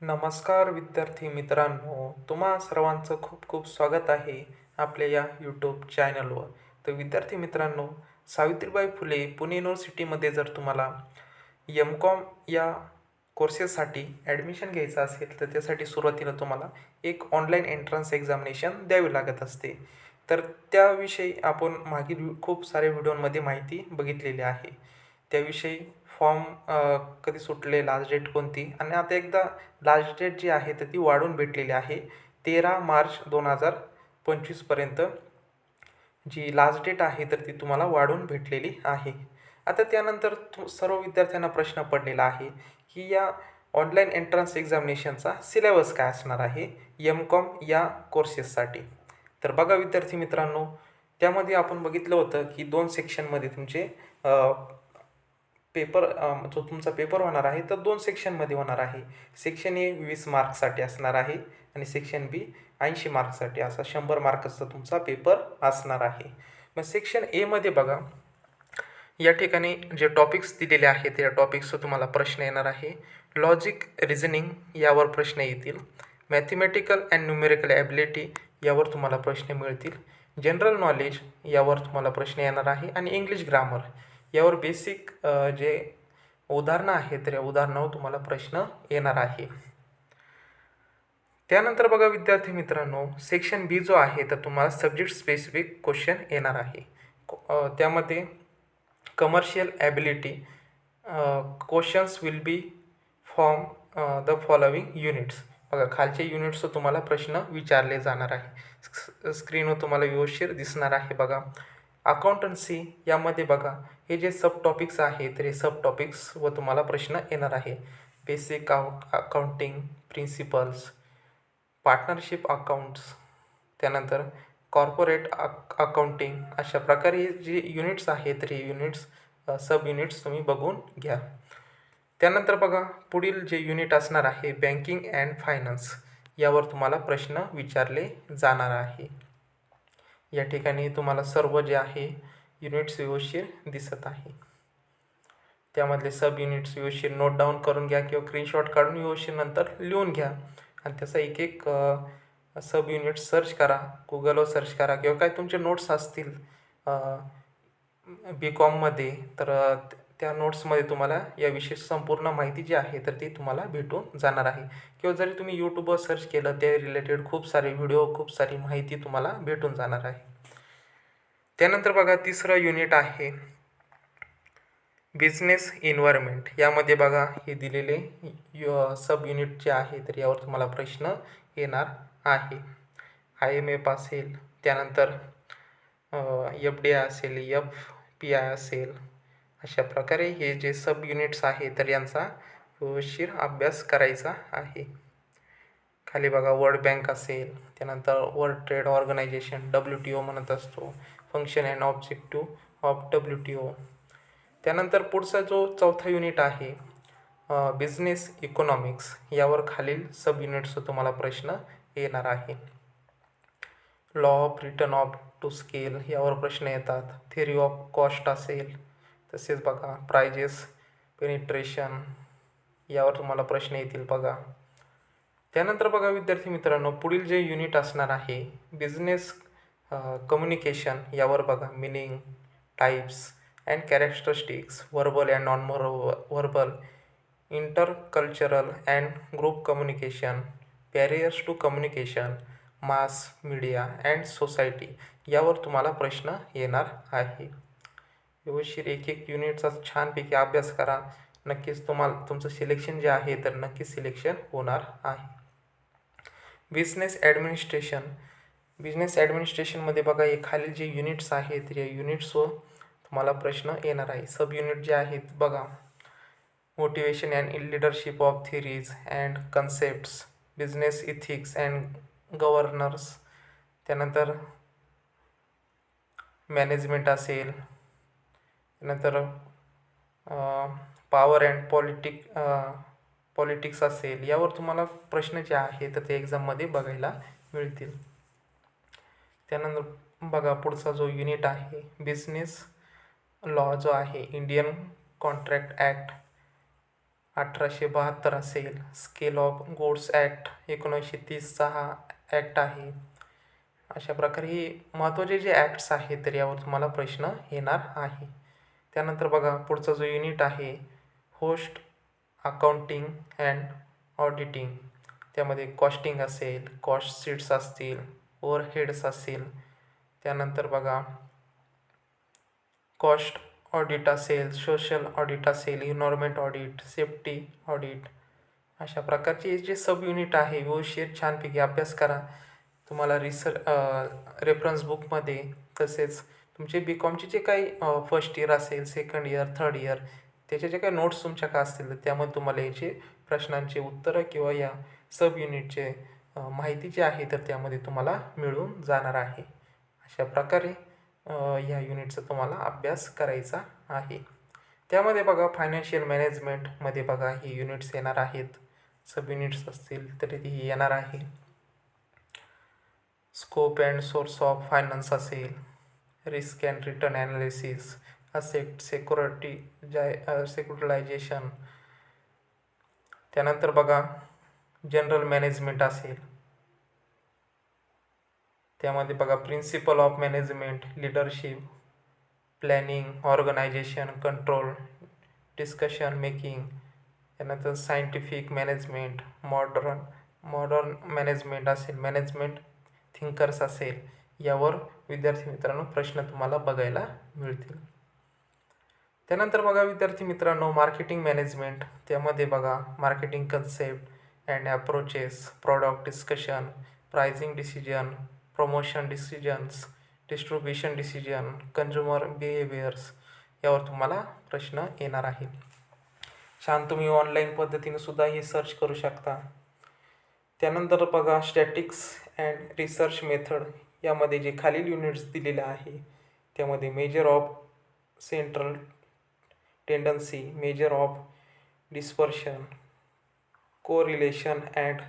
नमस्कार विद्यार्थी मित्रांनो, तुम्हा सर्वांचं खूप खूप स्वागत आहे आपल्या या यूट्यूब चॅनलवर. तर विद्यार्थी मित्रांनो, सावित्रीबाई फुले पुणे युनिव्हर्सिटीमध्ये जर तुम्हाला एम.कॉम या कोर्सेससाठी ॲडमिशन घ्यायचं असेल तर त्यासाठी सुरुवातीला तुम्हाला एक ऑनलाईन एंट्रन्स एक्झामिनेशन द्यावी लागत असते. तर त्याविषयी आपण मागील खूप साऱ्या व्हिडिओमध्ये माहिती बघितलेली आहे. त्याविषयी फॉर्म कधी सुटले, लास्ट डेट कोणती आणि आता एकदा लास्ट डेट जी आहे तर ती वाढून भेटलेली आहे. 13 मार्च 2025पर्यंत जी लास्ट डेट आहे तर ती तुम्हाला वाढून भेटलेली आहे. आता त्यानंतर सर्व विद्यार्थ्यांना प्रश्न पडलेला आहे की या ऑनलाईन एंट्रन्स एक्झामिनेशनचा सिलेबस काय असणार आहे एम.कॉम या कोर्सेससाठी. तर बघा विद्यार्थी मित्रांनो, त्यामध्ये आपण बघितलं होतं की 2 सेक्शनमध्ये तुमचे जो तुमचा पेपर होणार आहे तर 2 सेक्शनमध्ये होणार आहे. सेक्शन ए 20 मार्क्ससाठी असणार आहे आणि सेक्शन बी 80 मार्क्ससाठी, असा 100 मार्क्सचा तुमचा पेपर असणार आहे. मग सेक्शन एमध्ये बघा, या ठिकाणी जे टॉपिक्स दिलेले आहेत या टॉपिक्सवर तुम्हाला प्रश्न येणार आहे. लॉजिक रिझनिंग यावर प्रश्न येतील. मॅथमॅटिकल अँड न्यूमेरिकल ॲबिलिटी यावर तुम्हाला प्रश्न मिळतील. जनरल नॉलेज यावर तुम्हाला प्रश्न येणार आहे आणि इंग्लिश ग्रामर यावर बेसिक जे उदाहरणं आहेत तर या उदाहरणावर तुम्हाला प्रश्न येणार आहे. त्यानंतर बघा विद्यार्थी मित्रांनो, सेक्शन बी जो आहे तर तुम्हाला सब्जेक्ट स्पेसिफिक क्वेश्चन येणार आहे. त्यामध्ये commercial ability questions will be from the following units. बघा खालचे युनिट्स तुम्हाला प्रश्न विचारले जाणार आहे. स्क्रीनवर तुम्हाला व्यवस्थित दिसणार आहे. बघा अकाउंटन्सी यामध्ये बघा हे जे सब टॉपिक्स आहेत तर हे सब टॉपिक्स व तुम्हाला प्रश्न येणार आहे. Basic accounting principles, partnership accounts, त्यानंतर कॉर्पोरेट अकाउंटिंग, अशा प्रकारे जे युनिट्स आहेत तर हे युनिट्स सब युनिट्स तुम्ही बघून घ्या. त्यानंतर बघा पुढील जे युनिट असणार आहे बँकिंग अँड फायनान्स यावर तुम्हाला प्रश्न विचारले जाणार आहे. या ठिकाणी तुम्हाला सर्व जे आहे युनिट्स व्यवस्थित दिसत आहे. त्यामधले सब युनिट्स व्यवस्थित नोट डाऊन करून घ्या किंवा स्क्रीनशॉट काढून व्यवस्थित नंतर लिहून घ्या आणि त्याचा एक एक सब युनिट सर्च करा, गुगलवर सर्च करा किंवा काय तुमचे नोट्स असतील बी.कॉममध्ये तर त्या नोट्समध्ये तुम्हाला याविषयी संपूर्ण माहिती जी आहे तर ती तुम्हाला भेटून जाणार आहे. किंवा जरी तुम्ही यूट्यूबवर सर्च केलं त्या रिलेटेड खूप सारे व्हिडिओ, खूप सारी माहिती तुम्हाला भेटून जाणार आहे. त्यानंतर बघा तिसरं युनिट आहे बिझनेस एन्व्हायरमेंट. यामध्ये बघा हे दिलेले सब युनिट जे आहे तर यावर तुम्हाला प्रश्न येणार आहे. IMF असेल, त्यानंतर FDA असेल, FPI असेल, अशा प्रकारे हे जे सब युनिट्स आहे तर यांचा व्यवस्थित अभ्यास करायचा आहे. खाली बघा वर्ल्ड बँक असेल, त्यानंतर वर्ल्ड ट्रेड ऑर्गनायझेशन WTO म्हणत असतो, function and objective of WTO. त्यानंतर पुढचा जो चौथा युनिट आहे बिझनेस इकॉनॉमिक्स यावर खालील सब युनिट्स तुम्हाला प्रश्न येणार आहे. Law of return of to scale यावर प्रश्न येतात. थेअरी ऑफ कॉस्ट असेल, तसेच बघा प्रायजेस पेनिट्रेशन यावर तुम्हाला प्रश्न येतील बघा. त्यानंतर बघा विद्यार्थी मित्रांनो, पुढील जे युनिट असणार आहे बिझनेस कम्युनिकेशन यावर बघा meaning, types and characteristics, verbal and non verbal, intercultural and group communication, barriers to communication, mass media and society यावर तुम्हाला प्रश्न येणार आहे. व्यवस्थित एक एक युनिटचा छानपैकी अभ्यास करा. नक्कीच तुम्हाला तुमचं सिलेक्शन जे आहे तर नक्कीच सिलेक्शन होणार आहे. बिझनेस ॲडमिनिस्ट्रेशनमध्ये बघा हे खालील जे युनिट्स आहेत या युनिट्सवर तुम्हाला प्रश्न येणार आहे. सब युनिट जे आहेत बघा motivation and leadership of theories and concepts, business ethics and governance, त्यानंतर मॅनेजमेंट असेल, त्यानंतर पॉवर अँड पॉलिटिक्स असेल, यावर तुम्हाला प्रश्न जे आहे तर ते एक्झाममध्ये बघायला मिळतील. त्यानंतर बघा पुढचा जो युनिट आहे बिझनेस लॉ जो आहे इंडियन कॉन्ट्रॅक्ट ॲक्ट 1872 असेल. स्केल ऑफ गुड्स ॲक्ट 1930चा हा ॲक्ट आहे. अशा प्रकारे हे महत्त्वाचे जे ॲक्ट्स आहेत तर यावर तुम्हाला प्रश्न येणार आहे. त्यानंतर बघा पुढचा जो युनिट आहे होस्ट अकाउंटिंग अँड ऑडिटिंग. त्यामध्ये कॉस्टिंग असेल, कॉस्ट शीट्स असतील, ओव्हरहेड्स असेल. त्यानंतर बघा कॉस्ट ऑडिट असेल, सोशल ऑडिट असेल, इन्व्हायरमेंट ऑडिट, सेफ्टी ऑडिट. अशा प्रकारचे जे सब युनिट आहे व्यवस्थित छानपैकी अभ्यास करा. तुम्हाला रेफरन्स बुकमध्ये तसेच तुमचे BComचे जे काही फर्स्ट इयर असेल, सेकंड इयर, थर्ड इयर त्याचे जे काही नोट्स तुमच्याकडे असतील तर त्यामध्ये तुम्हाला याचे प्रश्नांचे उत्तरं किंवा या सब युनिटचे माहिती जी आहे तर त्यामध्ये तुम्हाला मिळून जाणार आहे. अशा प्रकारे ह्या युनिटचा तुम्हाला अभ्यास करायचा आहे. त्यामध्ये बघा फायनान्शियल मॅनेजमेंटमध्ये बघा ही युनिट्स येणार आहेत. सब युनिट्स असतील तरी ती येणार आहे. Scope and source of finance असेल, risk and return analysis, asset securitisation. त्यानंतर बघा जनरल मॅनेजमेंट असेल. त्यामध्ये बघा principle of management, leadership, planning, organisation, control, discussion making. त्यानंतर सायंटिफिक मॅनेजमेंट, मॉडर्न मॅनेजमेंट असेल, मॅनेजमेंट थिंकर्स असेल. यावर विद्यार्थी मित्रांनो प्रश्न तुम्हाला बघायला मिळतील. त्यानंतर बघा विद्यार्थी मित्रांनो मार्केटिंग मॅनेजमेंट. त्यामध्ये बघा marketing concept and approaches, product discussion, pricing decision, promotion decisions, distribution decision, consumer behaviours. यावर तुम्हाला प्रश्न येणार आहे. छान तुम्ही ऑनलाईन पद्धतीने सुद्धा हे सर्च करू शकता. त्यानंतर बघा स्टॅटिक्स अँड रिसर्च मेथड. यामध्ये जे खालील युनिट्स दिलेले आहे त्यामध्ये measure of central tendency, measure of dispersion, correlation and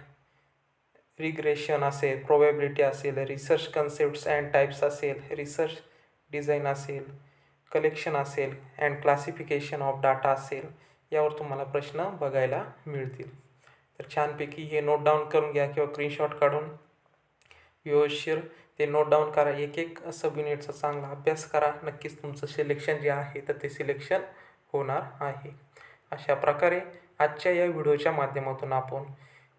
regression असेल, प्रोबॅबिलिटी असेल, रिसर्च कन्सेप्ट्स अँड टाईप्स असेल, रिसर्च डिझाईन असेल, कलेक्शन असेल अँड क्लासिफिकेशन ऑफ डाटा असेल. यावर तुम्हाला प्रश्न बघायला मिळतील. तर छानपैकी हे नोट डाऊन करून घ्या किंवा स्क्रीनशॉट काढून व्यवस्थित ते नोट डाऊन करा. एक सब युनिटचा चांगला अभ्यास करा. नक्कीच तुमचं सिलेक्शन जे आहे तर ते सिलेक्शन होणार आहे. अशा प्रकारे आजच्या या व्हिडिओच्या माध्यमातून आपण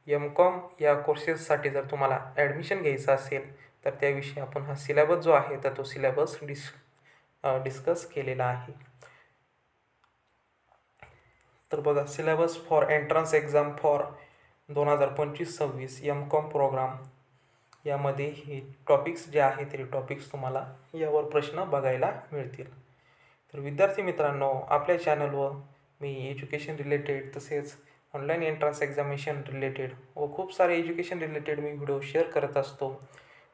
MCom या कोर्सेससाठी जर तुम्हाला ॲडमिशन घ्यायचं असेल तर त्याविषयी आपण हा सिलेबस जो आहे तर तो सिलेबस डिस्कस केलेला आहे. तर बघा syllabus for entrance exam for 2025-26 MCom programme. यामध्ये हे टॉपिक्स जे आहेत ते टॉपिक्स तुम्हाला यावर प्रश्न बघायला मिळतील. तर विद्यार्थी मित्रांनो आपल्या चॅनलवर मी एज्युकेशन रिलेटेड तसेच ऑनलाईन एंट्रन्स एक्झामिनेशन रिलेटेड व खूप सारे एज्युकेशन रिलेटेड मी व्हिडिओ शेअर करत असतो.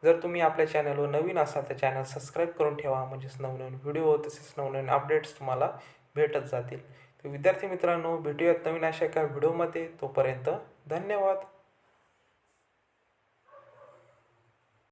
जर तुम्ही आपल्या चॅनलवर नवीन असाल तर चॅनल सबस्क्राईब करून ठेवा. म्हणजेच नवनवीन व्हिडिओ तसेच नवनवीन अपडेट्स तुम्हाला भेटत जातील. तर विद्यार्थी मित्रांनो भेटूयात नवीन अशा एका व्हिडिओमध्ये. तोपर्यंत धन्यवाद.